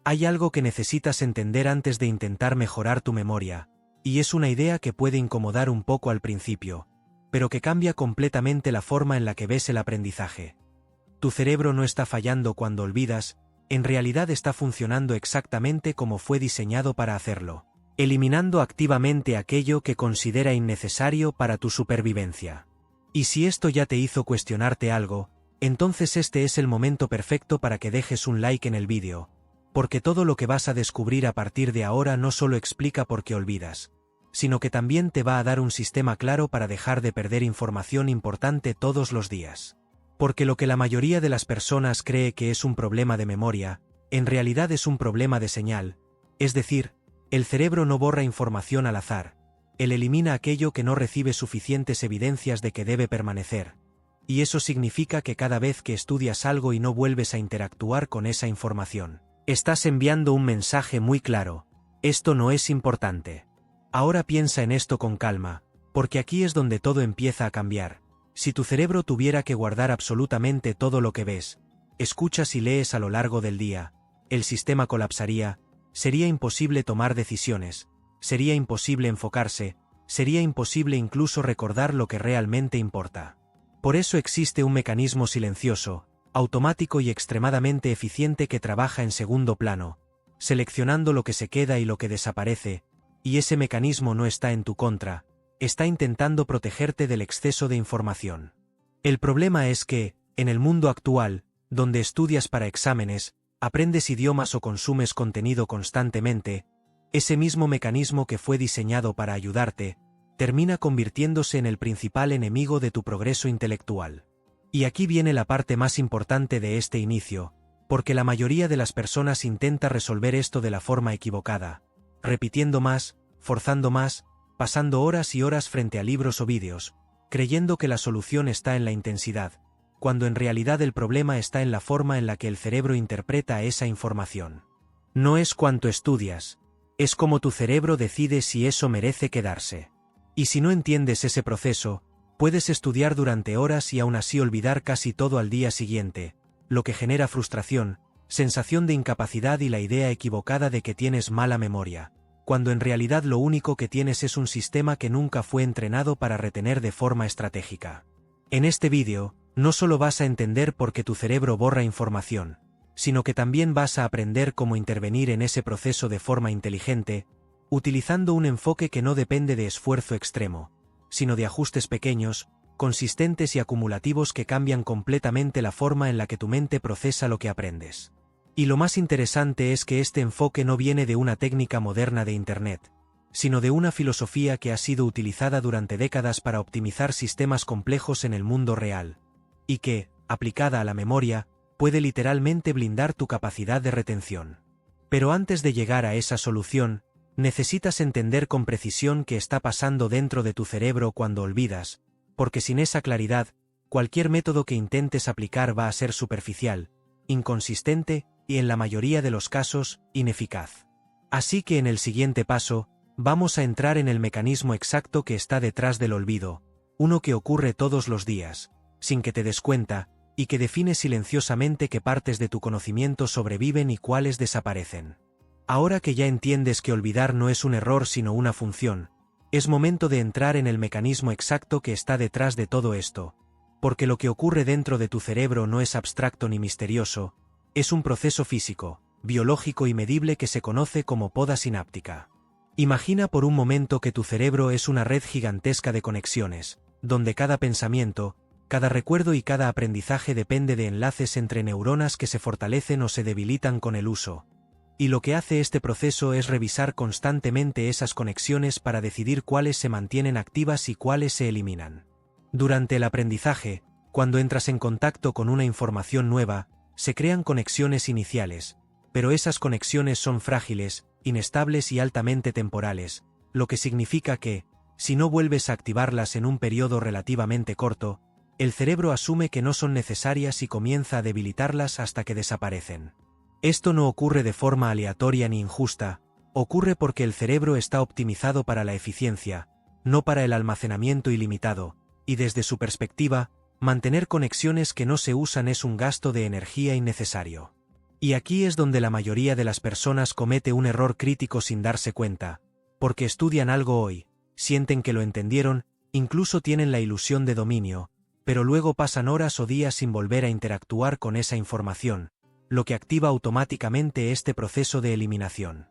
Hay algo que necesitas entender antes de intentar mejorar tu memoria, y es una idea que puede incomodar un poco al principio, pero que cambia completamente la forma en la que ves el aprendizaje. Tu cerebro no está fallando cuando olvidas, en realidad está funcionando exactamente como fue diseñado para hacerlo, eliminando activamente aquello que considera innecesario para tu supervivencia. Y si esto ya te hizo cuestionarte algo, entonces este es el momento perfecto para que dejes un like en el vídeo, porque todo lo que vas a descubrir a partir de ahora no solo explica por qué olvidas, sino que también te va a dar un sistema claro para dejar de perder información importante todos los días. Porque lo que la mayoría de las personas cree que es un problema de memoria, en realidad es un problema de señal, es decir, el cerebro no borra información al azar, él elimina aquello que no recibe suficientes evidencias de que debe permanecer, y eso significa que cada vez que estudias algo y no vuelves a interactuar con esa información, estás enviando un mensaje muy claro: esto no es importante. Ahora piensa en esto con calma, porque aquí es donde todo empieza a cambiar. Si tu cerebro tuviera que guardar absolutamente todo lo que ves, escuchas y lees a lo largo del día, el sistema colapsaría, sería imposible tomar decisiones, sería imposible enfocarse, sería imposible incluso recordar lo que realmente importa. Por eso existe un mecanismo silencioso, automático y extremadamente eficiente que trabaja en segundo plano, seleccionando lo que se queda y lo que desaparece, y ese mecanismo no está en tu contra, está intentando protegerte del exceso de información. El problema es que, en el mundo actual, donde estudias para exámenes, aprendes idiomas o consumes contenido constantemente, ese mismo mecanismo que fue diseñado para ayudarte, termina convirtiéndose en el principal enemigo de tu progreso intelectual. Y aquí viene la parte más importante de este inicio, porque la mayoría de las personas intenta resolver esto de la forma equivocada, repitiendo más, forzando más, pasando horas y horas frente a libros o vídeos, creyendo que la solución está en la intensidad, cuando en realidad el problema está en la forma en la que el cerebro interpreta esa información. No es cuánto estudias, es cómo tu cerebro decide si eso merece quedarse. Y si no entiendes ese proceso, puedes estudiar durante horas y aún así olvidar casi todo al día siguiente, lo que genera frustración, sensación de incapacidad y la idea equivocada de que tienes mala memoria, cuando en realidad lo único que tienes es un sistema que nunca fue entrenado para retener de forma estratégica. En este vídeo, no solo vas a entender por qué tu cerebro borra información, sino que también vas a aprender cómo intervenir en ese proceso de forma inteligente, utilizando un enfoque que no depende de esfuerzo extremo, sino de ajustes pequeños, consistentes y acumulativos que cambian completamente la forma en la que tu mente procesa lo que aprendes. Y lo más interesante es que este enfoque no viene de una técnica moderna de Internet, sino de una filosofía que ha sido utilizada durante décadas para optimizar sistemas complejos en el mundo real, y que, aplicada a la memoria, puede literalmente blindar tu capacidad de retención. Pero antes de llegar a esa solución, necesitas entender con precisión qué está pasando dentro de tu cerebro cuando olvidas, porque sin esa claridad, cualquier método que intentes aplicar va a ser superficial, inconsistente y en la mayoría de los casos, ineficaz. Así que en el siguiente paso, vamos a entrar en el mecanismo exacto que está detrás del olvido, uno que ocurre todos los días, sin que te des cuenta, y que define silenciosamente qué partes de tu conocimiento sobreviven y cuáles desaparecen. Ahora que ya entiendes que olvidar no es un error sino una función, es momento de entrar en el mecanismo exacto que está detrás de todo esto, porque lo que ocurre dentro de tu cerebro no es abstracto ni misterioso, es un proceso físico, biológico y medible que se conoce como poda sináptica. Imagina por un momento que tu cerebro es una red gigantesca de conexiones, donde cada pensamiento, cada recuerdo y cada aprendizaje depende de enlaces entre neuronas que se fortalecen o se debilitan con el uso. Y lo que hace este proceso es revisar constantemente esas conexiones para decidir cuáles se mantienen activas y cuáles se eliminan. Durante el aprendizaje, cuando entras en contacto con una información nueva, se crean conexiones iniciales, pero esas conexiones son frágiles, inestables y altamente temporales, lo que significa que, si no vuelves a activarlas en un periodo relativamente corto, el cerebro asume que no son necesarias y comienza a debilitarlas hasta que desaparecen. Esto no ocurre de forma aleatoria ni injusta, ocurre porque el cerebro está optimizado para la eficiencia, no para el almacenamiento ilimitado, y desde su perspectiva, mantener conexiones que no se usan es un gasto de energía innecesario. Y aquí es donde la mayoría de las personas comete un error crítico sin darse cuenta, porque estudian algo hoy, sienten que lo entendieron, incluso tienen la ilusión de dominio, pero luego pasan horas o días sin volver a interactuar con esa información, lo que activa automáticamente este proceso de eliminación.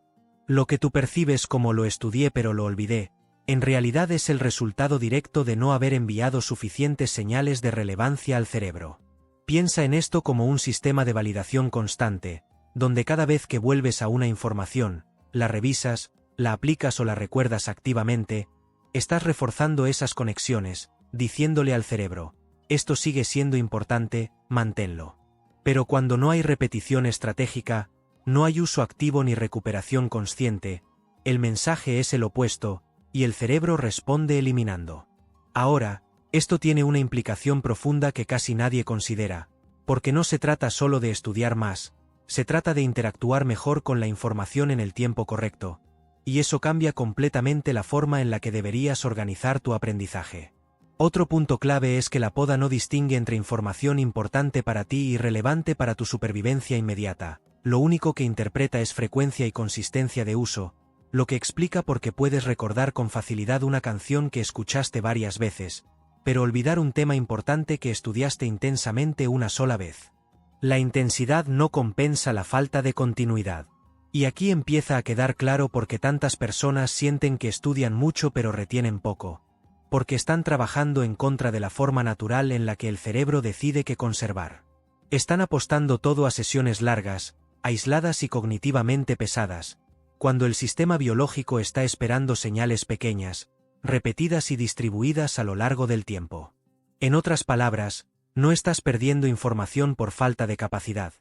Lo que tú percibes como lo estudié pero lo olvidé, en realidad es el resultado directo de no haber enviado suficientes señales de relevancia al cerebro. Piensa en esto como un sistema de validación constante, donde cada vez que vuelves a una información, la revisas, la aplicas o la recuerdas activamente, estás reforzando esas conexiones, diciéndole al cerebro, esto sigue siendo importante, manténlo. Pero cuando no hay repetición estratégica, no hay uso activo ni recuperación consciente, el mensaje es el opuesto, y el cerebro responde eliminando. Ahora, esto tiene una implicación profunda que casi nadie considera, porque no se trata solo de estudiar más, se trata de interactuar mejor con la información en el tiempo correcto, y eso cambia completamente la forma en la que deberías organizar tu aprendizaje. Otro punto clave es que la poda no distingue entre información importante para ti y relevante para tu supervivencia inmediata, lo único que interpreta es frecuencia y consistencia de uso, lo que explica por qué puedes recordar con facilidad una canción que escuchaste varias veces, pero olvidar un tema importante que estudiaste intensamente una sola vez. La intensidad no compensa la falta de continuidad. Y aquí empieza a quedar claro por qué tantas personas sienten que estudian mucho pero retienen poco, porque están trabajando en contra de la forma natural en la que el cerebro decide qué conservar. Están apostando todo a sesiones largas, aisladas y cognitivamente pesadas, cuando el sistema biológico está esperando señales pequeñas, repetidas y distribuidas a lo largo del tiempo. En otras palabras, no estás perdiendo información por falta de capacidad.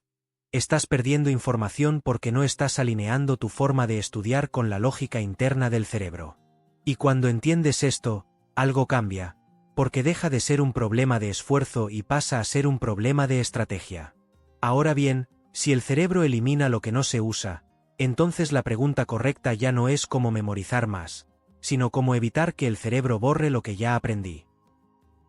Estás perdiendo información porque no estás alineando tu forma de estudiar con la lógica interna del cerebro. Y cuando entiendes esto, algo cambia, porque deja de ser un problema de esfuerzo y pasa a ser un problema de estrategia. Ahora bien, si el cerebro elimina lo que no se usa, entonces la pregunta correcta ya no es cómo memorizar más, sino cómo evitar que el cerebro borre lo que ya aprendí.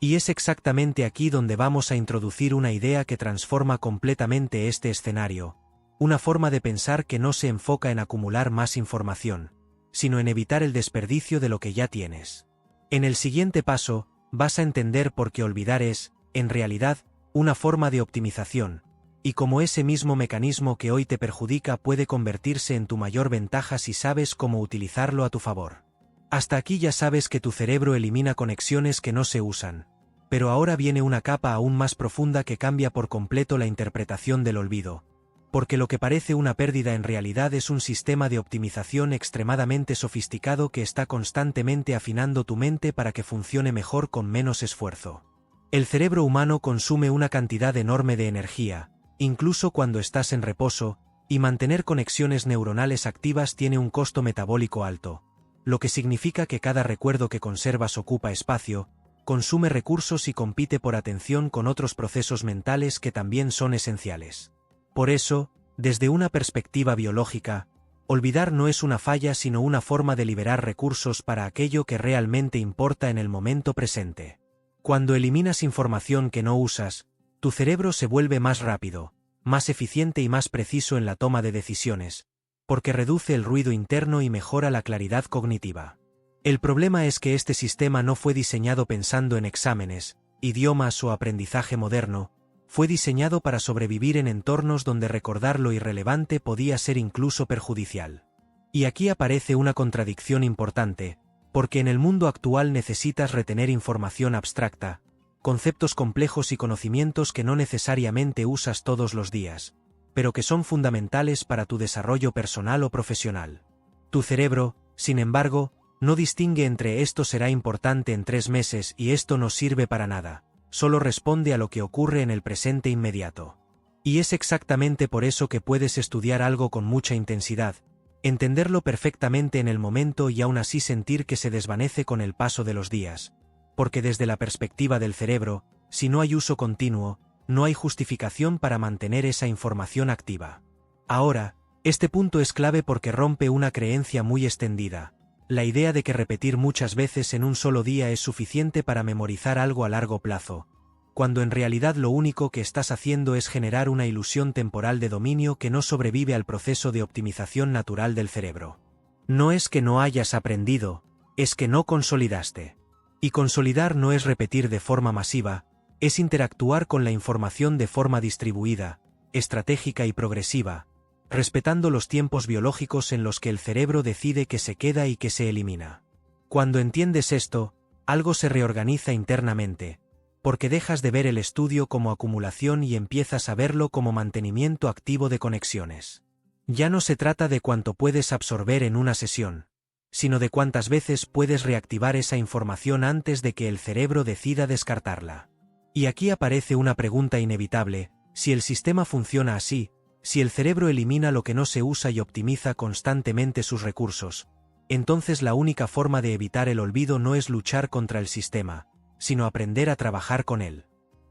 Y es exactamente aquí donde vamos a introducir una idea que transforma completamente este escenario, una forma de pensar que no se enfoca en acumular más información, sino en evitar el desperdicio de lo que ya tienes. En el siguiente paso, vas a entender por qué olvidar es, en realidad, una forma de optimización, y cómo ese mismo mecanismo que hoy te perjudica puede convertirse en tu mayor ventaja si sabes cómo utilizarlo a tu favor. Hasta aquí ya sabes que tu cerebro elimina conexiones que no se usan, pero ahora viene una capa aún más profunda que cambia por completo la interpretación del olvido, porque lo que parece una pérdida en realidad es un sistema de optimización extremadamente sofisticado que está constantemente afinando tu mente para que funcione mejor con menos esfuerzo. El cerebro humano consume una cantidad enorme de energía, incluso cuando estás en reposo, y mantener conexiones neuronales activas tiene un costo metabólico alto, lo que significa que cada recuerdo que conservas ocupa espacio, consume recursos y compite por atención con otros procesos mentales que también son esenciales. Por eso, desde una perspectiva biológica, olvidar no es una falla sino una forma de liberar recursos para aquello que realmente importa en el momento presente. Cuando eliminas información que no usas, tu cerebro se vuelve más rápido, más eficiente y más preciso en la toma de decisiones, porque reduce el ruido interno y mejora la claridad cognitiva. El problema es que este sistema no fue diseñado pensando en exámenes, idiomas o aprendizaje moderno, fue diseñado para sobrevivir en entornos donde recordar lo irrelevante podía ser incluso perjudicial. Y aquí aparece una contradicción importante, porque en el mundo actual necesitas retener información abstracta, conceptos complejos y conocimientos que no necesariamente usas todos los días, pero que son fundamentales para tu desarrollo personal o profesional. Tu cerebro, sin embargo, no distingue entre esto será importante en 3 meses y esto no sirve para nada, solo responde a lo que ocurre en el presente inmediato. Y es exactamente por eso que puedes estudiar algo con mucha intensidad, entenderlo perfectamente en el momento y aún así sentir que se desvanece con el paso de los días, porque desde la perspectiva del cerebro, si no hay uso continuo, no hay justificación para mantener esa información activa. Ahora, este punto es clave porque rompe una creencia muy extendida, la idea de que repetir muchas veces en un solo día es suficiente para memorizar algo a largo plazo, cuando en realidad lo único que estás haciendo es generar una ilusión temporal de dominio que no sobrevive al proceso de optimización natural del cerebro. No es que no hayas aprendido, es que no consolidaste. Y consolidar no es repetir de forma masiva, es interactuar con la información de forma distribuida, estratégica y progresiva, respetando los tiempos biológicos en los que el cerebro decide que se queda y que se elimina. Cuando entiendes esto, algo se reorganiza internamente, porque dejas de ver el estudio como acumulación y empiezas a verlo como mantenimiento activo de conexiones. Ya no se trata de cuánto puedes absorber en una sesión, sino de cuántas veces puedes reactivar esa información antes de que el cerebro decida descartarla. Y aquí aparece una pregunta inevitable: si el sistema funciona así, si el cerebro elimina lo que no se usa y optimiza constantemente sus recursos, entonces la única forma de evitar el olvido no es luchar contra el sistema, sino aprender a trabajar con él.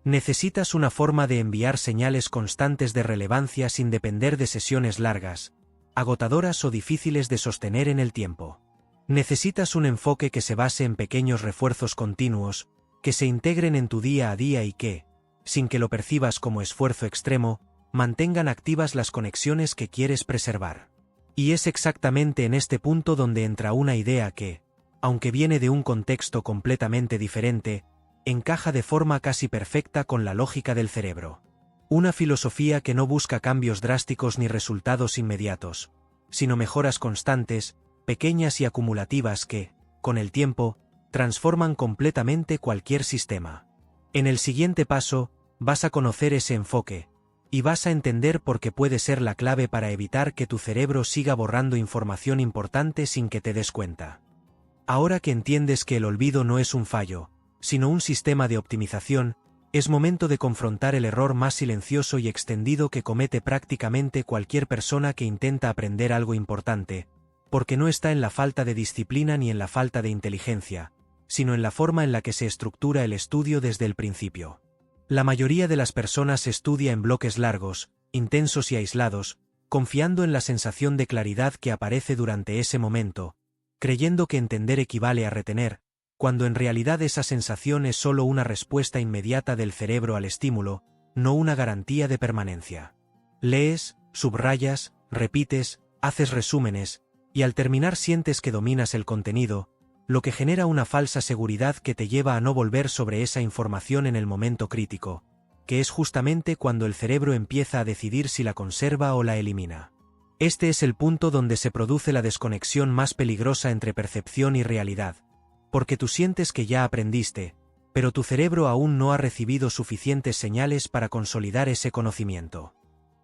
Necesitas una forma de enviar señales constantes de relevancia sin depender de sesiones largas, agotadoras o difíciles de sostener en el tiempo. Necesitas un enfoque que se base en pequeños refuerzos continuos, que se integren en tu día a día y que, sin que lo percibas como esfuerzo extremo, mantengan activas las conexiones que quieres preservar. Y es exactamente en este punto donde entra una idea que, aunque viene de un contexto completamente diferente, encaja de forma casi perfecta con la lógica del cerebro. Una filosofía que no busca cambios drásticos ni resultados inmediatos, sino mejoras constantes, pequeñas y acumulativas que, con el tiempo, transforman completamente cualquier sistema. En el siguiente paso, vas a conocer ese enfoque, y vas a entender por qué puede ser la clave para evitar que tu cerebro siga borrando información importante sin que te des cuenta. Ahora que entiendes que el olvido no es un fallo, sino un sistema de optimización, es momento de confrontar el error más silencioso y extendido que comete prácticamente cualquier persona que intenta aprender algo importante, porque no está en la falta de disciplina ni en la falta de inteligencia, sino en la forma en la que se estructura el estudio desde el principio. La mayoría de las personas estudia en bloques largos, intensos y aislados, confiando en la sensación de claridad que aparece durante ese momento, creyendo que entender equivale a retener, cuando en realidad esa sensación es solo una respuesta inmediata del cerebro al estímulo, no una garantía de permanencia. Lees, subrayas, repites, haces resúmenes, y al terminar sientes que dominas el contenido, lo que genera una falsa seguridad que te lleva a no volver sobre esa información en el momento crítico, que es justamente cuando el cerebro empieza a decidir si la conserva o la elimina. Este es el punto donde se produce la desconexión más peligrosa entre percepción y realidad, porque tú sientes que ya aprendiste, pero tu cerebro aún no ha recibido suficientes señales para consolidar ese conocimiento.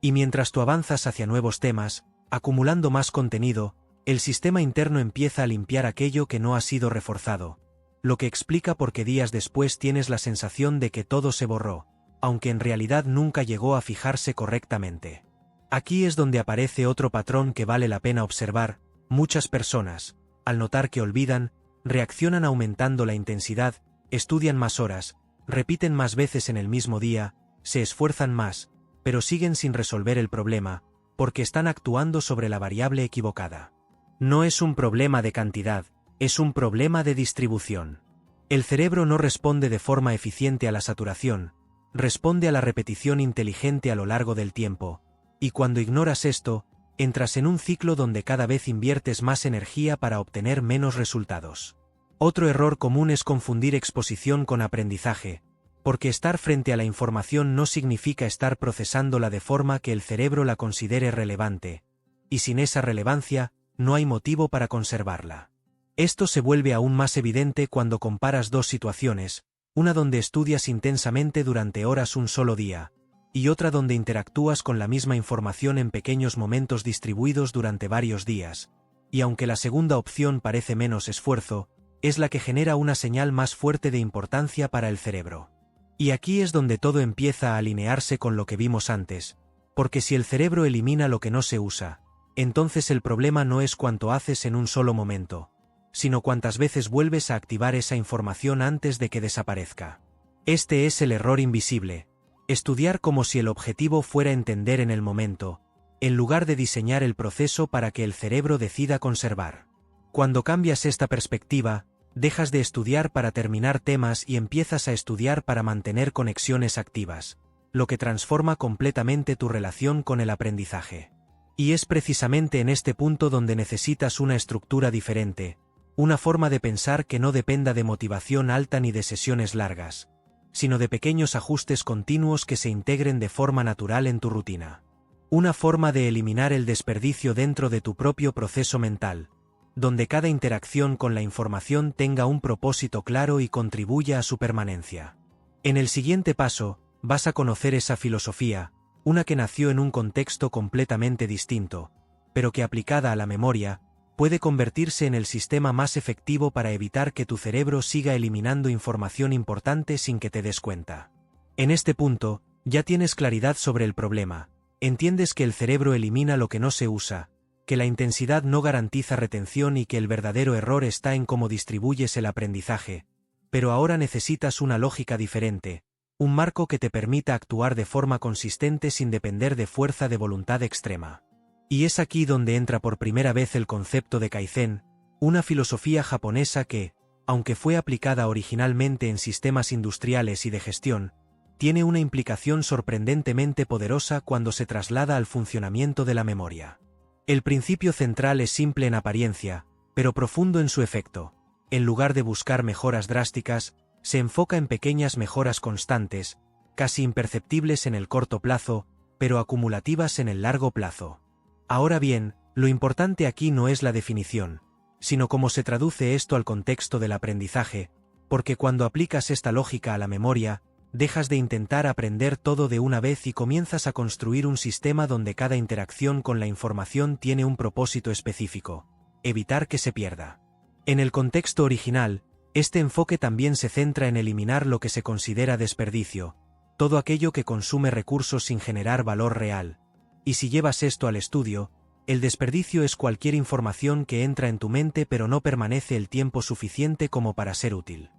Y mientras tú avanzas hacia nuevos temas, acumulando más contenido, el sistema interno empieza a limpiar aquello que no ha sido reforzado, lo que explica por qué días después tienes la sensación de que todo se borró, aunque en realidad nunca llegó a fijarse correctamente. Aquí es donde aparece otro patrón que vale la pena observar: muchas personas, al notar que olvidan, reaccionan aumentando la intensidad, estudian más horas, repiten más veces en el mismo día, se esfuerzan más, pero siguen sin resolver el problema, porque están actuando sobre la variable equivocada. No es un problema de cantidad, es un problema de distribución. El cerebro no responde de forma eficiente a la saturación, responde a la repetición inteligente a lo largo del tiempo, y cuando ignoras esto, entras en un ciclo donde cada vez inviertes más energía para obtener menos resultados. Otro error común es confundir exposición con aprendizaje, porque estar frente a la información no significa estar procesándola de forma que el cerebro la considere relevante, y sin esa relevancia, no hay motivo para conservarla. Esto se vuelve aún más evidente cuando comparas dos situaciones, una donde estudias intensamente durante horas un solo día, y otra donde interactúas con la misma información en pequeños momentos distribuidos durante varios días, y aunque la segunda opción parece menos esfuerzo, es la que genera una señal más fuerte de importancia para el cerebro. Y aquí es donde todo empieza a alinearse con lo que vimos antes, porque si el cerebro elimina lo que no se usa, entonces el problema no es cuánto haces en un solo momento, sino cuántas veces vuelves a activar esa información antes de que desaparezca. Este es el error invisible: estudiar como si el objetivo fuera entender en el momento, en lugar de diseñar el proceso para que el cerebro decida conservar. Cuando cambias esta perspectiva, dejas de estudiar para terminar temas y empiezas a estudiar para mantener conexiones activas, lo que transforma completamente tu relación con el aprendizaje. Y es precisamente en este punto donde necesitas una estructura diferente, una forma de pensar que no dependa de motivación alta ni de sesiones largas, sino de pequeños ajustes continuos que se integren de forma natural en tu rutina. Una forma de eliminar el desperdicio dentro de tu propio proceso mental, donde cada interacción con la información tenga un propósito claro y contribuya a su permanencia. En el siguiente paso, vas a conocer esa filosofía, una que nació en un contexto completamente distinto, pero que aplicada a la memoria, puede convertirse en el sistema más efectivo para evitar que tu cerebro siga eliminando información importante sin que te des cuenta. En este punto, ya tienes claridad sobre el problema, entiendes que el cerebro elimina lo que no se usa, que la intensidad no garantiza retención y que el verdadero error está en cómo distribuyes el aprendizaje, pero ahora necesitas una lógica diferente, un marco que te permita actuar de forma consistente sin depender de fuerza de voluntad extrema. Y es aquí donde entra por primera vez el concepto de Kaizen, una filosofía japonesa que, aunque fue aplicada originalmente en sistemas industriales y de gestión, tiene una implicación sorprendentemente poderosa cuando se traslada al funcionamiento de la memoria. El principio central es simple en apariencia, pero profundo en su efecto. En lugar de buscar mejoras drásticas, se enfoca en pequeñas mejoras constantes, casi imperceptibles en el corto plazo, pero acumulativas en el largo plazo. Ahora bien, lo importante aquí no es la definición, sino cómo se traduce esto al contexto del aprendizaje, porque cuando aplicas esta lógica a la memoria, dejas de intentar aprender todo de una vez y comienzas a construir un sistema donde cada interacción con la información tiene un propósito específico: evitar que se pierda. En el contexto original, este enfoque también se centra en eliminar lo que se considera desperdicio, todo aquello que consume recursos sin generar valor real. Y si llevas esto al estudio, el desperdicio es cualquier información que entra en tu mente pero no permanece el tiempo suficiente como para ser útil.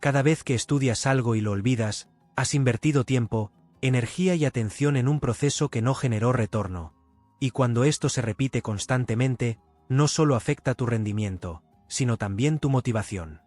Cada vez que estudias algo y lo olvidas, has invertido tiempo, energía y atención en un proceso que no generó retorno. Y cuando esto se repite constantemente, no solo afecta tu rendimiento, sino también tu motivación.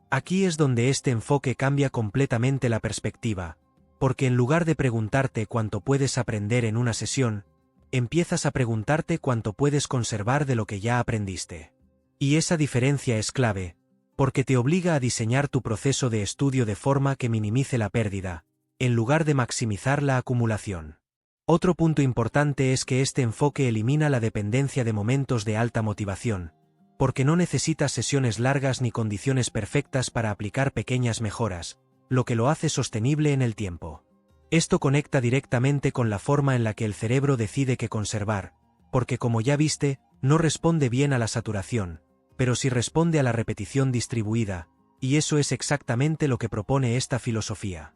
Aquí es donde este enfoque cambia completamente la perspectiva, porque en lugar de preguntarte cuánto puedes aprender en una sesión, empiezas a preguntarte cuánto puedes conservar de lo que ya aprendiste. Y esa diferencia es clave, porque te obliga a diseñar tu proceso de estudio de forma que minimice la pérdida, en lugar de maximizar la acumulación. Otro punto importante es que este enfoque elimina la dependencia de momentos de alta motivación, porque no necesitas sesiones largas ni condiciones perfectas para aplicar pequeñas mejoras, lo que lo hace sostenible en el tiempo. Esto conecta directamente con la forma en la que el cerebro decide qué conservar, porque como ya viste, no responde bien a la saturación, pero sí responde a la repetición distribuida, y eso es exactamente lo que propone esta filosofía.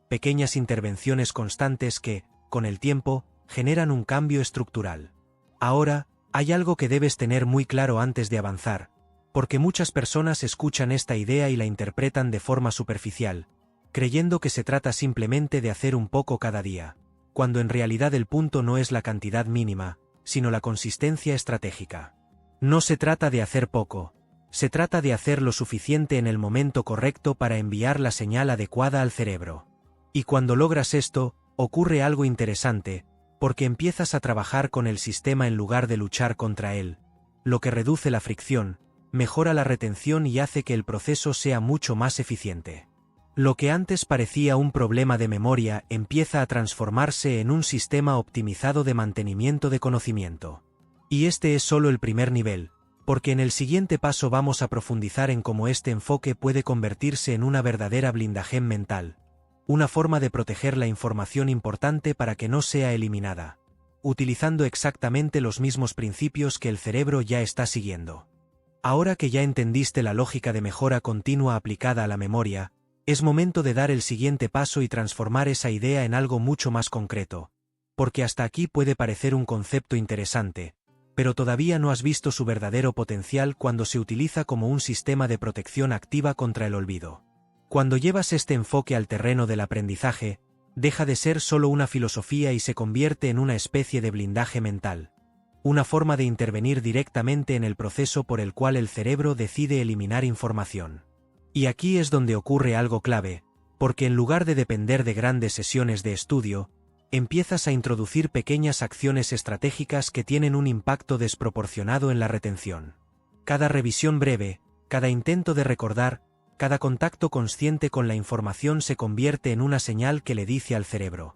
Pequeñas intervenciones constantes que, con el tiempo, generan un cambio estructural. Ahora, hay algo que debes tener muy claro antes de avanzar, porque muchas personas escuchan esta idea y la interpretan de forma superficial, creyendo que se trata simplemente de hacer un poco cada día, cuando en realidad el punto no es la cantidad mínima, sino la consistencia estratégica. No se trata de hacer poco, se trata de hacer lo suficiente en el momento correcto para enviar la señal adecuada al cerebro. Y cuando logras esto, ocurre algo interesante, porque empiezas a trabajar con el sistema en lugar de luchar contra él, lo que reduce la fricción, mejora la retención y hace que el proceso sea mucho más eficiente. Lo que antes parecía un problema de memoria empieza a transformarse en un sistema optimizado de mantenimiento de conocimiento. Y este es solo el primer nivel, porque en el siguiente paso vamos a profundizar en cómo este enfoque puede convertirse en una verdadera blindaje mental, una forma de proteger la información importante para que no sea eliminada, utilizando exactamente los mismos principios que el cerebro ya está siguiendo. Ahora que ya entendiste la lógica de mejora continua aplicada a la memoria, es momento de dar el siguiente paso y transformar esa idea en algo mucho más concreto, porque hasta aquí puede parecer un concepto interesante, pero todavía no has visto su verdadero potencial cuando se utiliza como un sistema de protección activa contra el olvido. Cuando llevas este enfoque al terreno del aprendizaje, deja de ser solo una filosofía y se convierte en una especie de blindaje mental, una forma de intervenir directamente en el proceso por el cual el cerebro decide eliminar información. Y aquí es donde ocurre algo clave, porque en lugar de depender de grandes sesiones de estudio, empiezas a introducir pequeñas acciones estratégicas que tienen un impacto desproporcionado en la retención. Cada revisión breve, cada intento de recordar, cada contacto consciente con la información se convierte en una señal que le dice al cerebro: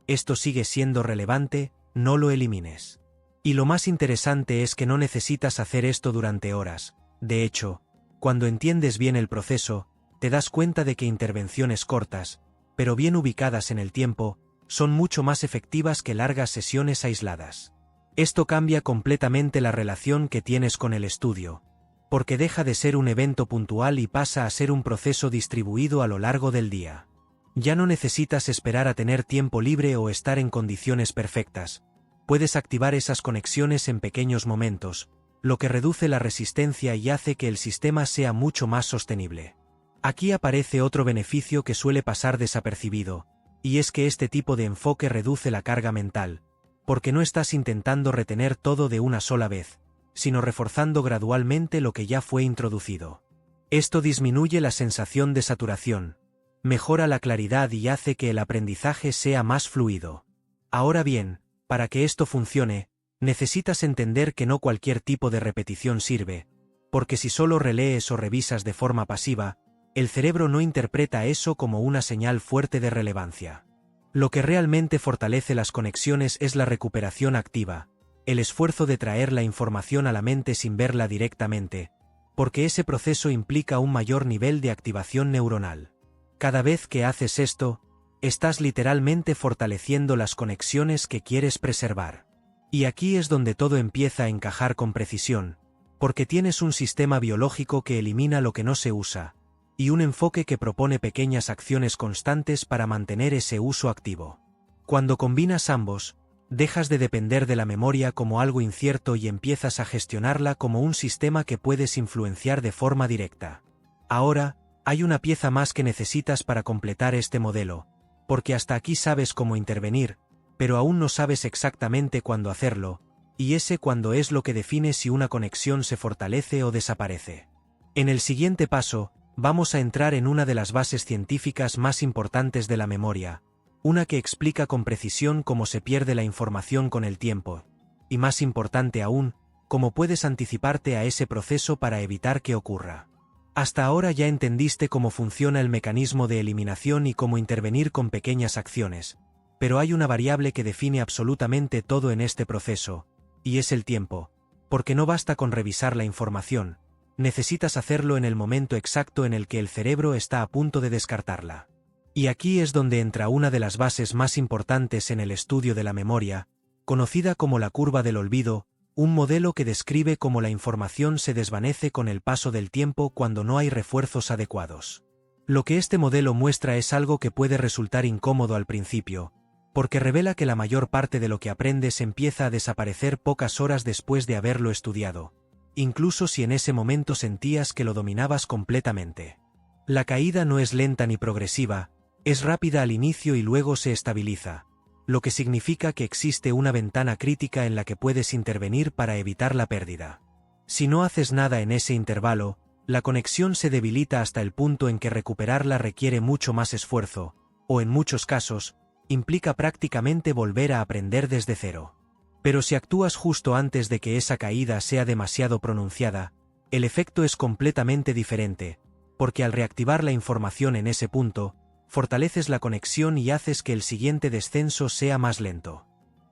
esto sigue siendo relevante, no lo elimines. Y lo más interesante es que no necesitas hacer esto durante horas. De hecho, cuando entiendes bien el proceso, te das cuenta de que intervenciones cortas, pero bien ubicadas en el tiempo, son mucho más efectivas que largas sesiones aisladas. Esto cambia completamente la relación que tienes con el estudio, porque deja de ser un evento puntual y pasa a ser un proceso distribuido a lo largo del día. Ya no necesitas esperar a tener tiempo libre o estar en condiciones perfectas. Puedes activar esas conexiones en pequeños momentos, lo que reduce la resistencia y hace que el sistema sea mucho más sostenible. Aquí aparece otro beneficio que suele pasar desapercibido, y es que este tipo de enfoque reduce la carga mental, porque no estás intentando retener todo de una sola vez, sino reforzando gradualmente lo que ya fue introducido. Esto disminuye la sensación de saturación, mejora la claridad y hace que el aprendizaje sea más fluido. Ahora bien, para que esto funcione, necesitas entender que no cualquier tipo de repetición sirve, porque si solo relees o revisas de forma pasiva, el cerebro no interpreta eso como una señal fuerte de relevancia. Lo que realmente fortalece las conexiones es la recuperación activa, el esfuerzo de traer la información a la mente sin verla directamente, porque ese proceso implica un mayor nivel de activación neuronal. Cada vez que haces esto, estás literalmente fortaleciendo las conexiones que quieres preservar. Y aquí es donde todo empieza a encajar con precisión, porque tienes un sistema biológico que elimina lo que no se usa, y un enfoque que propone pequeñas acciones constantes para mantener ese uso activo. Cuando combinas ambos, dejas de depender de la memoria como algo incierto y empiezas a gestionarla como un sistema que puedes influenciar de forma directa. Ahora, hay una pieza más que necesitas para completar este modelo, porque hasta aquí sabes cómo intervenir, pero aún no sabes exactamente cuándo hacerlo, y ese cuándo es lo que define si una conexión se fortalece o desaparece. En el siguiente paso, vamos a entrar en una de las bases científicas más importantes de la memoria, una que explica con precisión cómo se pierde la información con el tiempo, y más importante aún, cómo puedes anticiparte a ese proceso para evitar que ocurra. Hasta ahora ya entendiste cómo funciona el mecanismo de eliminación y cómo intervenir con pequeñas acciones, pero hay una variable que define absolutamente todo en este proceso, y es el tiempo, porque no basta con revisar la información, necesitas hacerlo en el momento exacto en el que el cerebro está a punto de descartarla. Y aquí es donde entra una de las bases más importantes en el estudio de la memoria, conocida como la curva del olvido, un modelo que describe cómo la información se desvanece con el paso del tiempo cuando no hay refuerzos adecuados. Lo que este modelo muestra es algo que puede resultar incómodo al principio, porque revela que la mayor parte de lo que aprendes empieza a desaparecer pocas horas después de haberlo estudiado, incluso si en ese momento sentías que lo dominabas completamente. La caída no es lenta ni progresiva, es rápida al inicio y luego se estabiliza, lo que significa que existe una ventana crítica en la que puedes intervenir para evitar la pérdida. Si no haces nada en ese intervalo, la conexión se debilita hasta el punto en que recuperarla requiere mucho más esfuerzo, o en muchos casos, implica prácticamente volver a aprender desde cero. Pero si actúas justo antes de que esa caída sea demasiado pronunciada, el efecto es completamente diferente, porque al reactivar la información en ese punto, fortaleces la conexión y haces que el siguiente descenso sea más lento.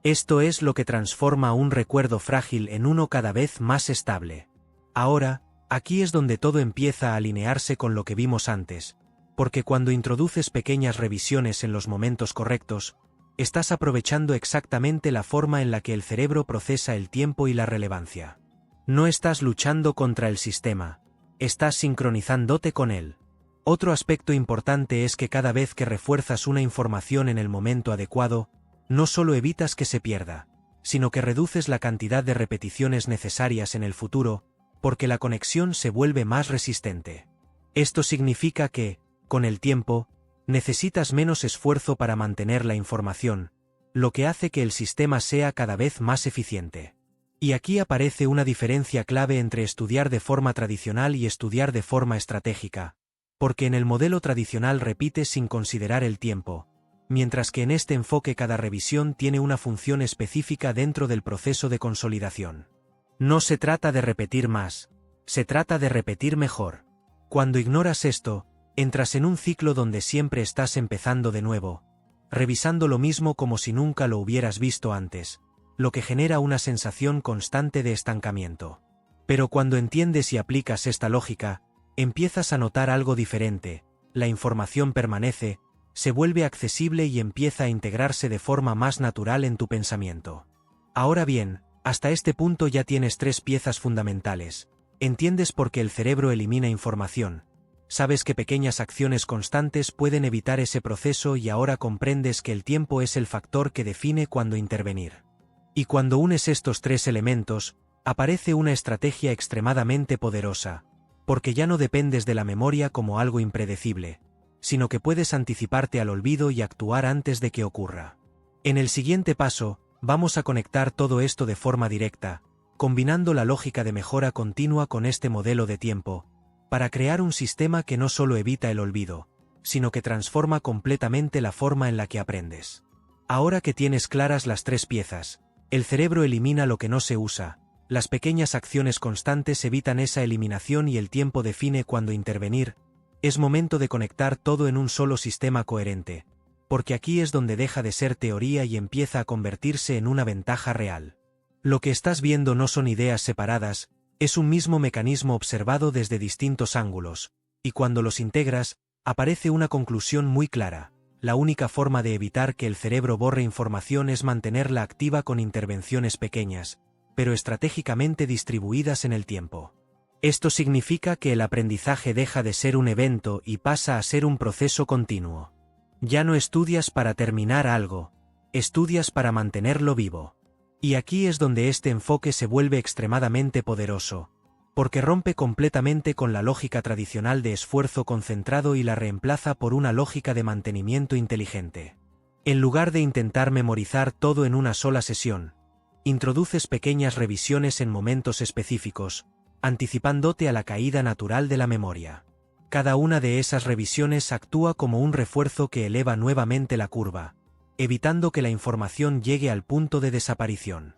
Esto es lo que transforma un recuerdo frágil en uno cada vez más estable. Ahora, aquí es donde todo empieza a alinearse con lo que vimos antes, porque cuando introduces pequeñas revisiones en los momentos correctos, estás aprovechando exactamente la forma en la que el cerebro procesa el tiempo y la relevancia. No estás luchando contra el sistema, estás sincronizándote con él. Otro aspecto importante es que cada vez que refuerzas una información en el momento adecuado, no solo evitas que se pierda, sino que reduces la cantidad de repeticiones necesarias en el futuro, porque la conexión se vuelve más resistente. Esto significa que, con el tiempo, necesitas menos esfuerzo para mantener la información, lo que hace que el sistema sea cada vez más eficiente. Y aquí aparece una diferencia clave entre estudiar de forma tradicional y estudiar de forma estratégica, porque en el modelo tradicional repites sin considerar el tiempo, mientras que en este enfoque cada revisión tiene una función específica dentro del proceso de consolidación. No se trata de repetir más, se trata de repetir mejor. Cuando ignoras esto, entras en un ciclo donde siempre estás empezando de nuevo, revisando lo mismo como si nunca lo hubieras visto antes, lo que genera una sensación constante de estancamiento. Pero cuando entiendes y aplicas esta lógica, empiezas a notar algo diferente, la información permanece, se vuelve accesible y empieza a integrarse de forma más natural en tu pensamiento. Ahora bien, hasta este punto ya tienes 3 piezas fundamentales. Entiendes por qué el cerebro elimina información. Sabes que pequeñas acciones constantes pueden evitar ese proceso y ahora comprendes que el tiempo es el factor que define cuándo intervenir. Y cuando unes estos 3 elementos, aparece una estrategia extremadamente poderosa, porque ya no dependes de la memoria como algo impredecible, sino que puedes anticiparte al olvido y actuar antes de que ocurra. En el siguiente paso, vamos a conectar todo esto de forma directa, combinando la lógica de mejora continua con este modelo de tiempo, para crear un sistema que no solo evita el olvido, sino que transforma completamente la forma en la que aprendes. Ahora que tienes claras las 3 piezas, el cerebro elimina lo que no se usa, las pequeñas acciones constantes evitan esa eliminación y el tiempo define cuándo intervenir. Es momento de conectar todo en un solo sistema coherente, porque aquí es donde deja de ser teoría y empieza a convertirse en una ventaja real. Lo que estás viendo no son ideas separadas, es un mismo mecanismo observado desde distintos ángulos, y cuando los integras, aparece una conclusión muy clara. La única forma de evitar que el cerebro borre información es mantenerla activa con intervenciones pequeñas, pero estratégicamente distribuidas en el tiempo. Esto significa que el aprendizaje deja de ser un evento y pasa a ser un proceso continuo. Ya no estudias para terminar algo, estudias para mantenerlo vivo. Y aquí es donde este enfoque se vuelve extremadamente poderoso, porque rompe completamente con la lógica tradicional de esfuerzo concentrado y la reemplaza por una lógica de mantenimiento inteligente. En lugar de intentar memorizar todo en una sola sesión, introduces pequeñas revisiones en momentos específicos, anticipándote a la caída natural de la memoria. Cada una de esas revisiones actúa como un refuerzo que eleva nuevamente la curva, evitando que la información llegue al punto de desaparición.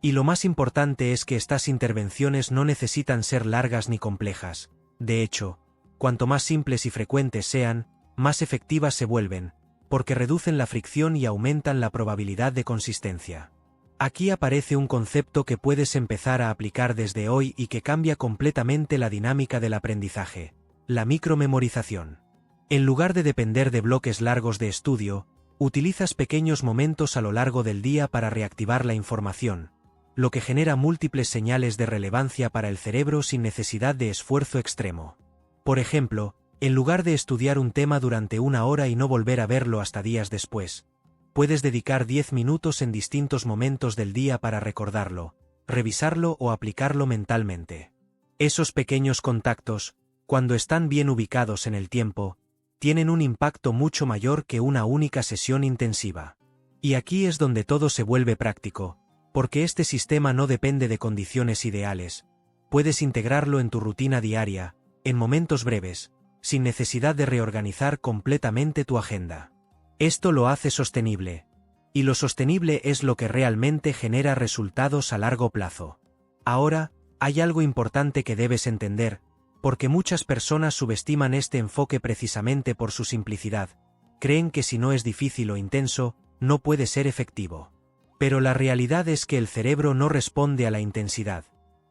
Y lo más importante es que estas intervenciones no necesitan ser largas ni complejas. De hecho, cuanto más simples y frecuentes sean, más efectivas se vuelven, porque reducen la fricción y aumentan la probabilidad de consistencia. Aquí aparece un concepto que puedes empezar a aplicar desde hoy y que cambia completamente la dinámica del aprendizaje: la micromemorización. En lugar de depender de bloques largos de estudio, utilizas pequeños momentos a lo largo del día para reactivar la información, lo que genera múltiples señales de relevancia para el cerebro sin necesidad de esfuerzo extremo. Por ejemplo, en lugar de estudiar un tema durante 1 hora y no volver a verlo hasta días después, puedes dedicar 10 minutos en distintos momentos del día para recordarlo, revisarlo o aplicarlo mentalmente. Esos pequeños contactos, cuando están bien ubicados en el tiempo, tienen un impacto mucho mayor que una única sesión intensiva. Y aquí es donde todo se vuelve práctico, porque este sistema no depende de condiciones ideales. Puedes integrarlo en tu rutina diaria, en momentos breves, sin necesidad de reorganizar completamente tu agenda. Esto lo hace sostenible, y lo sostenible es lo que realmente genera resultados a largo plazo. Ahora, hay algo importante que debes entender, porque muchas personas subestiman este enfoque precisamente por su simplicidad. Creen que si no es difícil o intenso, no puede ser efectivo. Pero la realidad es que el cerebro no responde a la intensidad,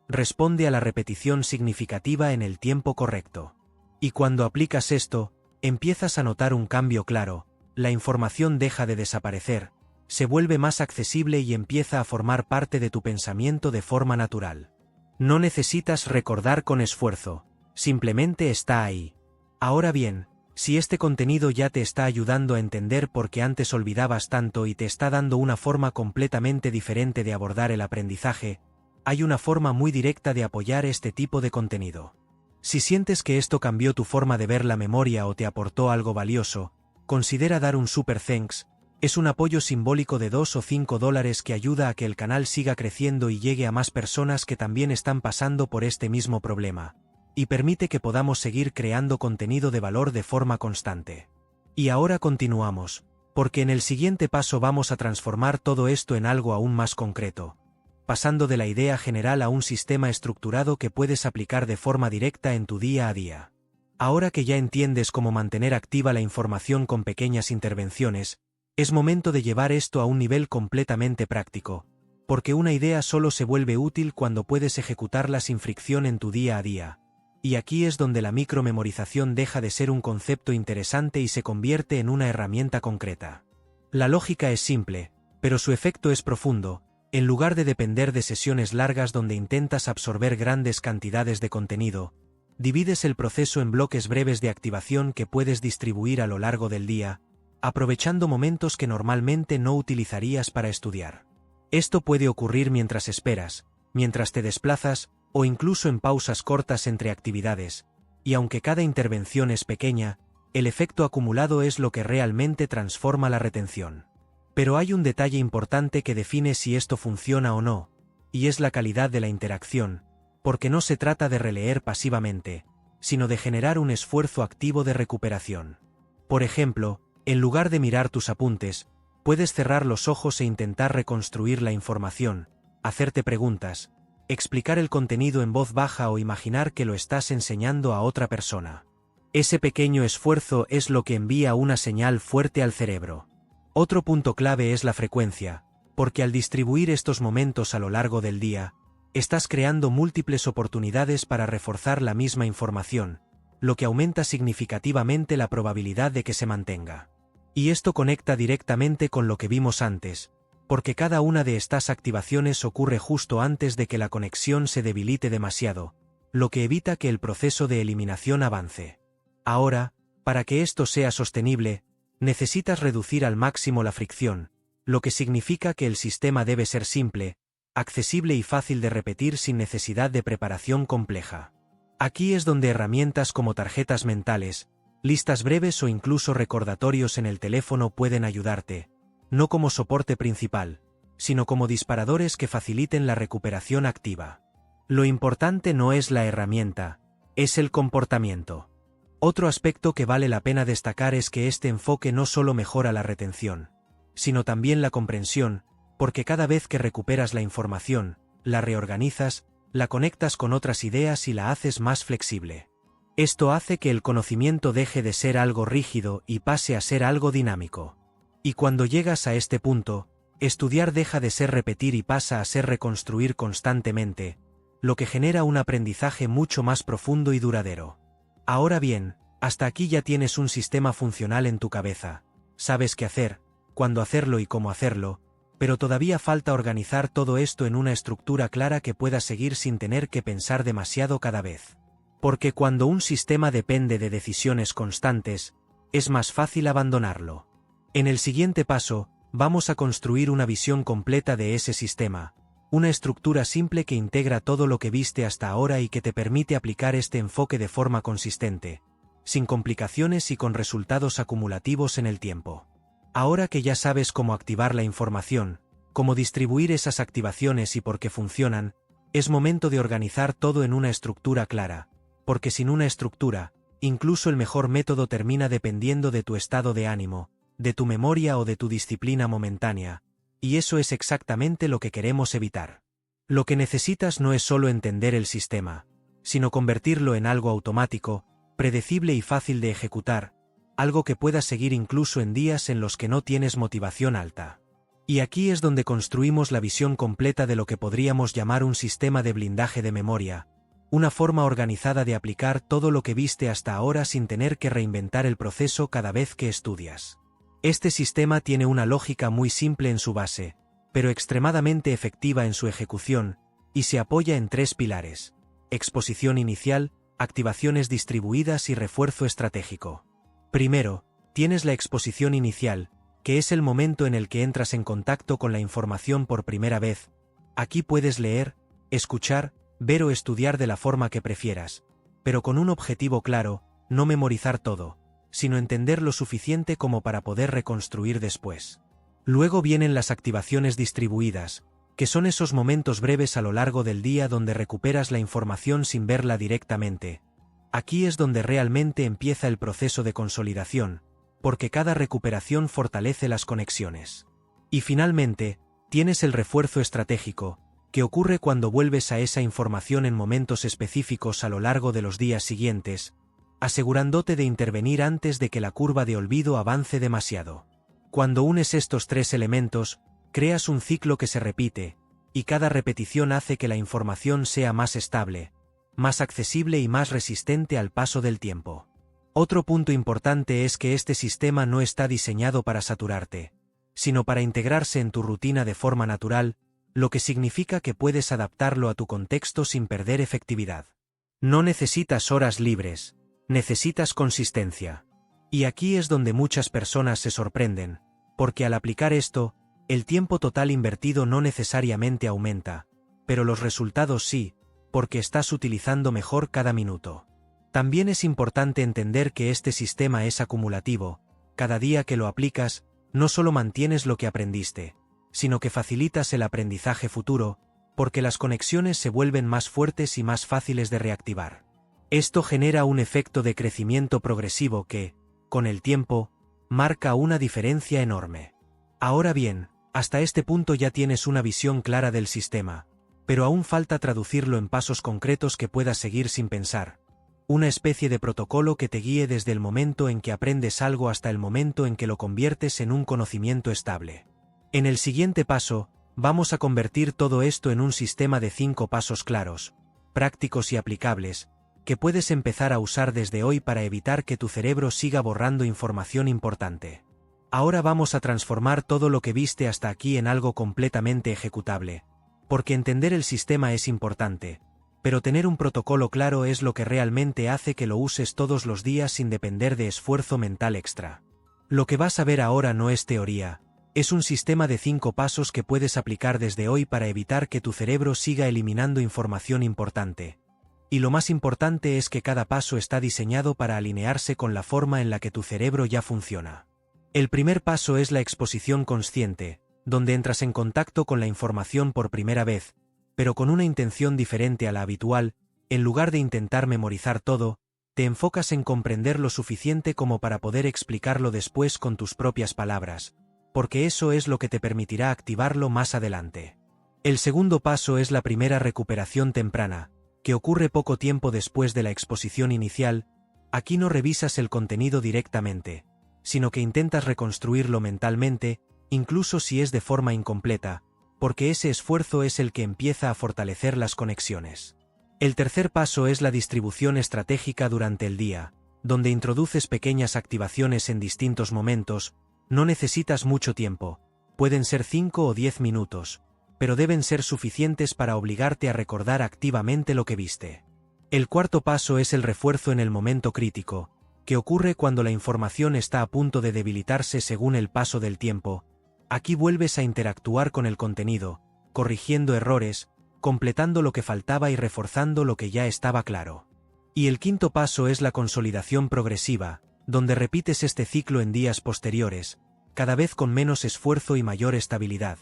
responde a la repetición significativa en el tiempo correcto. Y cuando aplicas esto, empiezas a notar un cambio claro. La información deja de desaparecer, se vuelve más accesible y empieza a formar parte de tu pensamiento de forma natural. No necesitas recordar con esfuerzo, simplemente está ahí. Ahora bien, si este contenido ya te está ayudando a entender por qué antes olvidabas tanto y te está dando una forma completamente diferente de abordar el aprendizaje, hay una forma muy directa de apoyar este tipo de contenido. Si sientes que esto cambió tu forma de ver la memoria o te aportó algo valioso, considera dar un super thanks. Es un apoyo simbólico de $2 o $5 que ayuda a que el canal siga creciendo y llegue a más personas que también están pasando por este mismo problema. y permite que podamos seguir creando contenido de valor de forma constante. Y ahora continuamos, porque en el siguiente paso vamos a transformar todo esto en algo aún más concreto, pasando de la idea general a un sistema estructurado que puedes aplicar de forma directa en tu día a día. Ahora que ya entiendes cómo mantener activa la información con pequeñas intervenciones, es momento de llevar esto a un nivel completamente práctico, porque una idea solo se vuelve útil cuando puedes ejecutarla sin fricción en tu día a día. Y aquí es donde la micromemorización deja de ser un concepto interesante y se convierte en una herramienta concreta. La lógica es simple, pero su efecto es profundo. En lugar de depender de sesiones largas donde intentas absorber grandes cantidades de contenido, divides el proceso en bloques breves de activación que puedes distribuir a lo largo del día, aprovechando momentos que normalmente no utilizarías para estudiar. Esto puede ocurrir mientras esperas, mientras te desplazas, o incluso en pausas cortas entre actividades, y aunque cada intervención es pequeña, el efecto acumulado es lo que realmente transforma la retención. Pero hay un detalle importante que define si esto funciona o no, y es la calidad de la interacción, porque no se trata de releer pasivamente, sino de generar un esfuerzo activo de recuperación. Por ejemplo, en lugar de mirar tus apuntes, puedes cerrar los ojos e intentar reconstruir la información, hacerte preguntas, explicar el contenido en voz baja o imaginar que lo estás enseñando a otra persona. Ese pequeño esfuerzo es lo que envía una señal fuerte al cerebro. Otro punto clave es la frecuencia, porque al distribuir estos momentos a lo largo del día, estás creando múltiples oportunidades para reforzar la misma información, lo que aumenta significativamente la probabilidad de que se mantenga. Y esto conecta directamente con lo que vimos antes, porque cada una de estas activaciones ocurre justo antes de que la conexión se debilite demasiado, lo que evita que el proceso de eliminación avance. Ahora, para que esto sea sostenible, necesitas reducir al máximo la fricción, lo que significa que el sistema debe ser simple, accesible y fácil de repetir sin necesidad de preparación compleja. Aquí es donde herramientas como tarjetas mentales, listas breves o incluso recordatorios en el teléfono pueden ayudarte, no como soporte principal, sino como disparadores que faciliten la recuperación activa. Lo importante no es la herramienta, es el comportamiento. Otro aspecto que vale la pena destacar es que este enfoque no solo mejora la retención, sino también la comprensión, porque cada vez que recuperas la información, la reorganizas, la conectas con otras ideas y la haces más flexible. Esto hace que el conocimiento deje de ser algo rígido y pase a ser algo dinámico. Y cuando llegas a este punto, estudiar deja de ser repetir y pasa a ser reconstruir constantemente, lo que genera un aprendizaje mucho más profundo y duradero. Ahora bien, hasta aquí ya tienes un sistema funcional en tu cabeza, sabes qué hacer, cuándo hacerlo y cómo hacerlo, pero todavía falta organizar todo esto en una estructura clara que pueda seguir sin tener que pensar demasiado cada vez. Porque cuando un sistema depende de decisiones constantes, es más fácil abandonarlo. En el siguiente paso, vamos a construir una visión completa de ese sistema, una estructura simple que integra todo lo que viste hasta ahora y que te permite aplicar este enfoque de forma consistente, sin complicaciones y con resultados acumulativos en el tiempo. Ahora que ya sabes cómo activar la información, cómo distribuir esas activaciones y por qué funcionan, es momento de organizar todo en una estructura clara, porque sin una estructura, incluso el mejor método termina dependiendo de tu estado de ánimo, de tu memoria o de tu disciplina momentánea, y eso es exactamente lo que queremos evitar. Lo que necesitas no es solo entender el sistema, sino convertirlo en algo automático, predecible y fácil de ejecutar, algo que puedas seguir incluso en días en los que no tienes motivación alta. Y aquí es donde construimos la visión completa de lo que podríamos llamar un sistema de blindaje de memoria, una forma organizada de aplicar todo lo que viste hasta ahora sin tener que reinventar el proceso cada vez que estudias. Este sistema tiene una lógica muy simple en su base, pero extremadamente efectiva en su ejecución, y se apoya en 3 pilares: exposición inicial, activaciones distribuidas y refuerzo estratégico. Primero, tienes la exposición inicial, que es el momento en el que entras en contacto con la información por primera vez. Aquí puedes leer, escuchar, ver o estudiar de la forma que prefieras, pero con un objetivo claro: no memorizar todo, sino entender lo suficiente como para poder reconstruir después. Luego vienen las activaciones distribuidas, que son esos momentos breves a lo largo del día donde recuperas la información sin verla directamente. Aquí es donde realmente empieza el proceso de consolidación, porque cada recuperación fortalece las conexiones. Y finalmente, tienes el refuerzo estratégico, que ocurre cuando vuelves a esa información en momentos específicos a lo largo de los días siguientes, asegurándote de intervenir antes de que la curva de olvido avance demasiado. Cuando unes estos tres elementos, creas un ciclo que se repite, y cada repetición hace que la información sea más estable, más accesible y más resistente al paso del tiempo. Otro punto importante es que este sistema no está diseñado para saturarte, sino para integrarse en tu rutina de forma natural, lo que significa que puedes adaptarlo a tu contexto sin perder efectividad. No necesitas horas libres, necesitas consistencia. Y aquí es donde muchas personas se sorprenden, porque al aplicar esto, el tiempo total invertido no necesariamente aumenta, pero los resultados sí, porque estás utilizando mejor cada minuto. También es importante entender que este sistema es acumulativo. Cada día que lo aplicas, no solo mantienes lo que aprendiste, sino que facilitas el aprendizaje futuro, porque las conexiones se vuelven más fuertes y más fáciles de reactivar. Esto genera un efecto de crecimiento progresivo que, con el tiempo, marca una diferencia enorme. Ahora bien, hasta este punto ya tienes una visión clara del sistema, pero aún falta traducirlo en pasos concretos que puedas seguir sin pensar. Una especie de protocolo que te guíe desde el momento en que aprendes algo hasta el momento en que lo conviertes en un conocimiento estable. En el siguiente paso, vamos a convertir todo esto en un sistema de 5 pasos claros, prácticos y aplicables, que puedes empezar a usar desde hoy para evitar que tu cerebro siga borrando información importante. Ahora vamos a transformar todo lo que viste hasta aquí en algo completamente ejecutable, porque entender el sistema es importante, pero tener un protocolo claro es lo que realmente hace que lo uses todos los días sin depender de esfuerzo mental extra. Lo que vas a ver ahora no es teoría, es un sistema de 5 pasos que puedes aplicar desde hoy para evitar que tu cerebro siga eliminando información importante. Y lo más importante es que cada paso está diseñado para alinearse con la forma en la que tu cerebro ya funciona. El primer paso es la exposición consciente, donde entras en contacto con la información por primera vez, pero con una intención diferente a la habitual. En lugar de intentar memorizar todo, te enfocas en comprender lo suficiente como para poder explicarlo después con tus propias palabras, porque eso es lo que te permitirá activarlo más adelante. El segundo paso es la primera recuperación temprana, que ocurre poco tiempo después de la exposición inicial. Aquí no revisas el contenido directamente, sino que intentas reconstruirlo mentalmente, incluso si es de forma incompleta, porque ese esfuerzo es el que empieza a fortalecer las conexiones. El tercer paso es la distribución estratégica durante el día, donde introduces pequeñas activaciones en distintos momentos. No necesitas mucho tiempo, pueden ser 5 o 10 minutos, pero deben ser suficientes para obligarte a recordar activamente lo que viste. El cuarto paso es el refuerzo en el momento crítico, que ocurre cuando la información está a punto de debilitarse según el paso del tiempo. Aquí vuelves a interactuar con el contenido, corrigiendo errores, completando lo que faltaba y reforzando lo que ya estaba claro. Y el quinto paso es la consolidación progresiva, donde repites este ciclo en días posteriores, cada vez con menos esfuerzo y mayor estabilidad,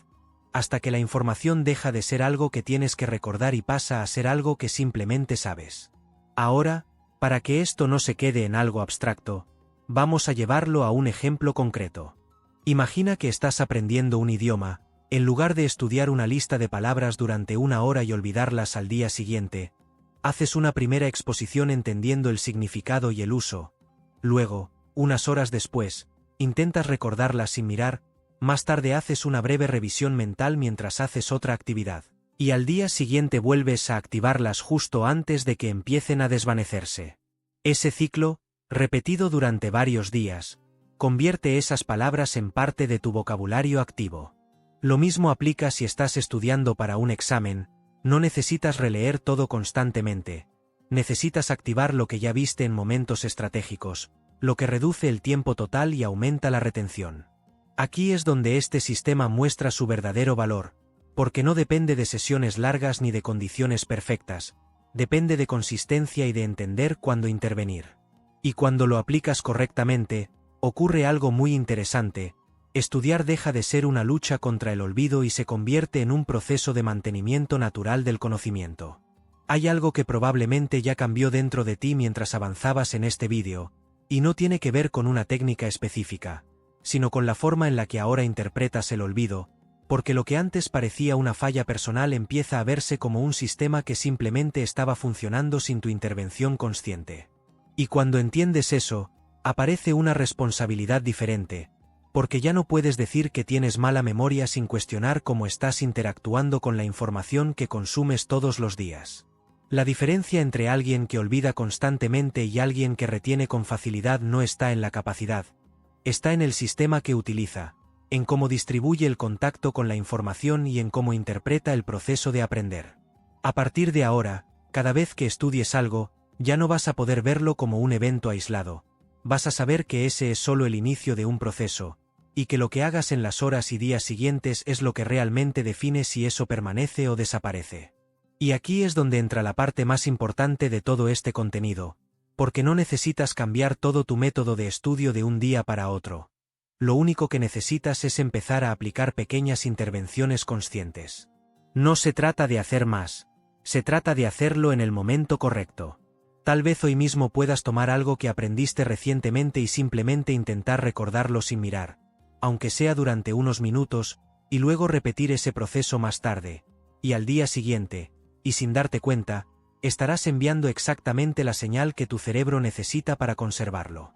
hasta que la información deja de ser algo que tienes que recordar y pasa a ser algo que simplemente sabes. Ahora, para que esto no se quede en algo abstracto, vamos a llevarlo a un ejemplo concreto. Imagina que estás aprendiendo un idioma. En lugar de estudiar una lista de palabras durante 1 hora y olvidarlas al día siguiente, haces una primera exposición entendiendo el significado y el uso. Luego, unas horas después, intentas recordarlas sin mirar. Más tarde haces una breve revisión mental mientras haces otra actividad, y al día siguiente vuelves a activarlas justo antes de que empiecen a desvanecerse. Ese ciclo, repetido durante varios días, convierte esas palabras en parte de tu vocabulario activo. Lo mismo aplica si estás estudiando para un examen. No necesitas releer todo constantemente, necesitas activar lo que ya viste en momentos estratégicos, lo que reduce el tiempo total y aumenta la retención. Aquí es donde este sistema muestra su verdadero valor, porque no depende de sesiones largas ni de condiciones perfectas, depende de consistencia y de entender cuándo intervenir. Y cuando lo aplicas correctamente, ocurre algo muy interesante. Estudiar deja de ser una lucha contra el olvido y se convierte en un proceso de mantenimiento natural del conocimiento. Hay algo que probablemente ya cambió dentro de ti mientras avanzabas en este vídeo, y no tiene que ver con una técnica específica, sino con la forma en la que ahora interpretas el olvido, porque lo que antes parecía una falla personal empieza a verse como un sistema que simplemente estaba funcionando sin tu intervención consciente. Y cuando entiendes eso, aparece una responsabilidad diferente, porque ya no puedes decir que tienes mala memoria sin cuestionar cómo estás interactuando con la información que consumes todos los días. La diferencia entre alguien que olvida constantemente y alguien que retiene con facilidad no está en la capacidad, está en el sistema que utiliza, en cómo distribuye el contacto con la información y en cómo interpreta el proceso de aprender. A partir de ahora, cada vez que estudies algo, ya no vas a poder verlo como un evento aislado. Vas a saber que ese es solo el inicio de un proceso, y que lo que hagas en las horas y días siguientes es lo que realmente define si eso permanece o desaparece. Y aquí es donde entra la parte más importante de todo este contenido, porque no necesitas cambiar todo tu método de estudio de un día para otro. Lo único que necesitas es empezar a aplicar pequeñas intervenciones conscientes. No se trata de hacer más, se trata de hacerlo en el momento correcto. Tal vez hoy mismo puedas tomar algo que aprendiste recientemente y simplemente intentar recordarlo sin mirar, aunque sea durante unos minutos, y luego repetir ese proceso más tarde, y al día siguiente, y sin darte cuenta, estarás enviando exactamente la señal que tu cerebro necesita para conservarlo.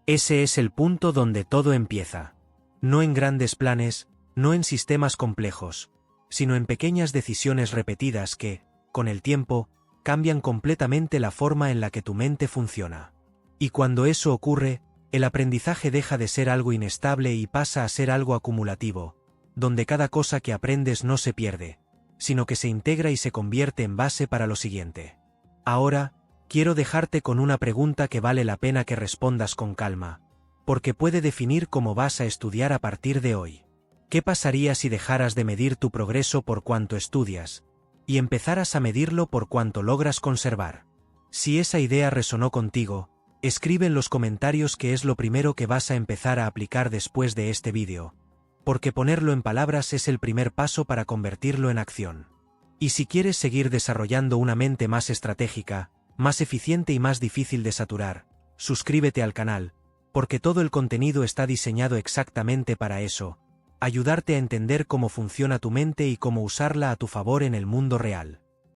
Ese es el punto donde todo empieza. No en grandes planes, no en sistemas complejos, sino en pequeñas decisiones repetidas que, con el tiempo, cambian completamente la forma en la que tu mente funciona. Y cuando eso ocurre, el aprendizaje deja de ser algo inestable y pasa a ser algo acumulativo, donde cada cosa que aprendes no se pierde, sino que se integra y se convierte en base para lo siguiente. Ahora, quiero dejarte con una pregunta que vale la pena que respondas con calma, porque puede definir cómo vas a estudiar a partir de hoy. ¿Qué pasaría si dejaras de medir tu progreso por cuánto estudias, y empezaras a medirlo por cuánto logras conservar? Si esa idea resonó contigo, escribe en los comentarios qué es lo primero que vas a empezar a aplicar después de este vídeo, porque ponerlo en palabras es el primer paso para convertirlo en acción. Y si quieres seguir desarrollando una mente más estratégica, más eficiente y más difícil de saturar, suscríbete al canal, porque todo el contenido está diseñado exactamente para eso, ayudarte a entender cómo funciona tu mente y cómo usarla a tu favor en el mundo real.